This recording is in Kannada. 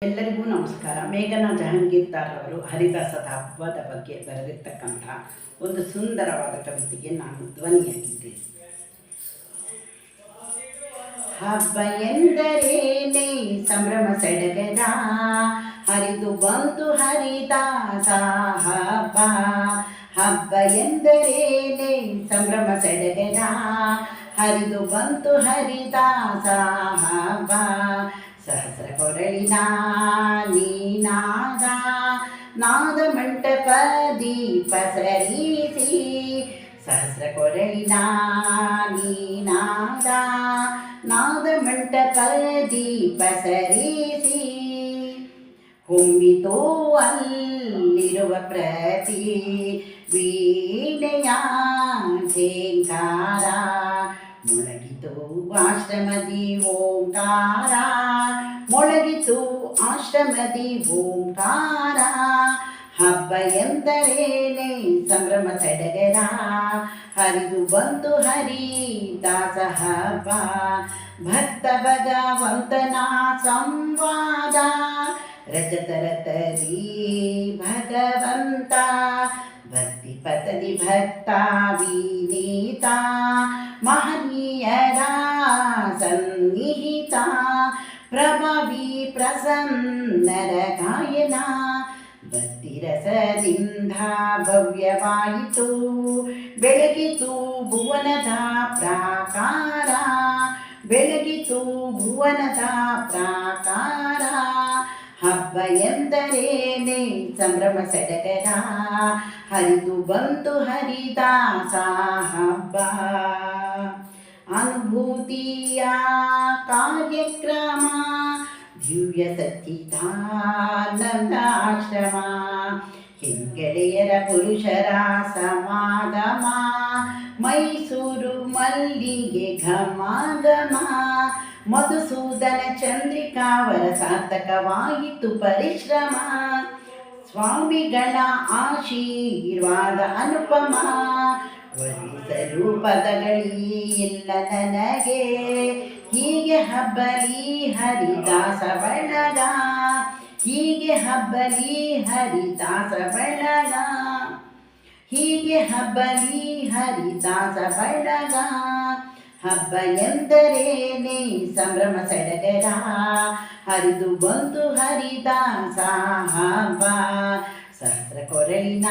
ಎಲ್ಲರಿಗೂ ನಮಸ್ಕಾರ. ಮೇಘನಾ ಜಹಾಂಗೀರ್ದಾರ್ ಅವರು ಹರಿದಾಸದ ಹಬ್ಬದ ಬಗ್ಗೆ ಬರೆದಿರ್ತಕ್ಕಂಥ ಒಂದು ಸುಂದರವಾದ ಕವಿತೆಗೆ ನಾನು ಧ್ವನಿಯಾಗಿದ್ದೆ. ಹಬ್ಬ ಎಂದರೇನೆ ಸಂಭ್ರಮ ಸಡಗರ, ಹರಿದು ಬಂತು ಹರಿದಾಸ ಹಬ್ಬ. ಹಬ್ಬ ಎಂದರೇನೆ ಸಂಭ್ರಮ ಸಡಗರ, ಹರಿದು ಬಂತು ಹರಿದಾಸ ಹಬ್ಬ. ಸಹಸ್ರ ಕೊರಳಿನ ನೀನಾದ ನಾದ ಮಂಟಪ ದೀಪ ಸರಿಸಿ, ಸಹಸ್ರ ಕೊರಳಿನ ನೀನಾದ ನಾದ ಮಂಟಪ ದೀಪ ಸರಿಸಿ, ಹೊಮ್ಮಿತೋ ಅಲ್ಲಿರುವ ಪ್ರತಿ ವೀಣೆಯ ಝೇಂಕಾರ, ಮೊಳಗಿತು ಆಶ್ರಮದಿ ಓಂಕಾರ, ಮೊಳಗಿತು ಆಶ್ರಮದಿ ಓಂಕಾರ. ಹಬ್ಬ ಎಂದರೇನೆ ಸಂಭ್ರಮ ಸಡಗರ, ಹರಿದು ಬಂತು ಹರಿದಾಸ ಹಬ್ಬ. ಭಕ್ತ ಭಗವಂತನ ಸಂವಾದ, ರಜತ ರತದಿ ಭಗವಂತ, ಭಕ್ತಿ ಪತದಿ ಭಕ್ತ ವಿನೀತ, ಮಹನೀಯರ ಸನ್ನಿಹಿತ, ಪ್ರಭವಿ ಪ್ರಸನ್ನರ ಗಾಯನ. ಭಕ್ತಿ ರಸದಿಂದ ಭವ್ಯವಾಯಿತು, ಬೆಳಗಿತು ಭುವನದ ಪ್ರಾಕಾರ, ಬೆಳಗಿತು ಭುವನದ ಪ್ರಾಕಾರ. ಹಬ್ಬ ಎಂದರೇನೆ ಸಂಭ್ರಮ ಸಡಗರ, ಹರಿದು ಬಂತು ಹರಿದಾಸ ಹಬ್ಬ. ಅನುಭೂತಿಯ ಕಾರ್ಯಕ್ರಮ, ದಿವ್ಯ ಸಚ್ಚಿದಾನಂದಾಶ್ರಮ, ಹೆಂಗೆಳೆಯರ ಪುರುಷರ ಸಮಾಗಮ, ಮೈಸೂರು ಮಲ್ಲಿಗೆ ಘಮ ಘಮ. ಮಧುಸೂದನ ಚಂದ್ರಿಕಾವರ ಸಾರ್ಥಕವಾಯಿತು ಪರಿಶ್ರಮ, ಸ್ವಾಮಿಗಳ ಆಶೀರ್ವಾದ ಅನುಪಮ. ವರ್ಣಿಸಲು ಪದಗಳಿಲ್ಲ ನನಗೆ, ಹೀಗೆ ಹಬ್ಬಲಿ ಹರಿದಾಸ ಬಳಗ, ಹೀಗೆ ಹಬ್ಬಲಿ ಹರಿದಾಸ ಬಳಗ, ಹೀಗೆ ಹಬ್ಬಲಿ ಹರಿದಾಸ ಬಳಗ. ಹಬ್ಬ ಎಂದರೇನೆ ಸಂಭ್ರಮ ಸಡಗರ, ಹರಿದು ಬಂತು ಹರಿದಾಸ ಹಬ್ಬ. ಸಹಸ್ರ ಕೊರಳಿನ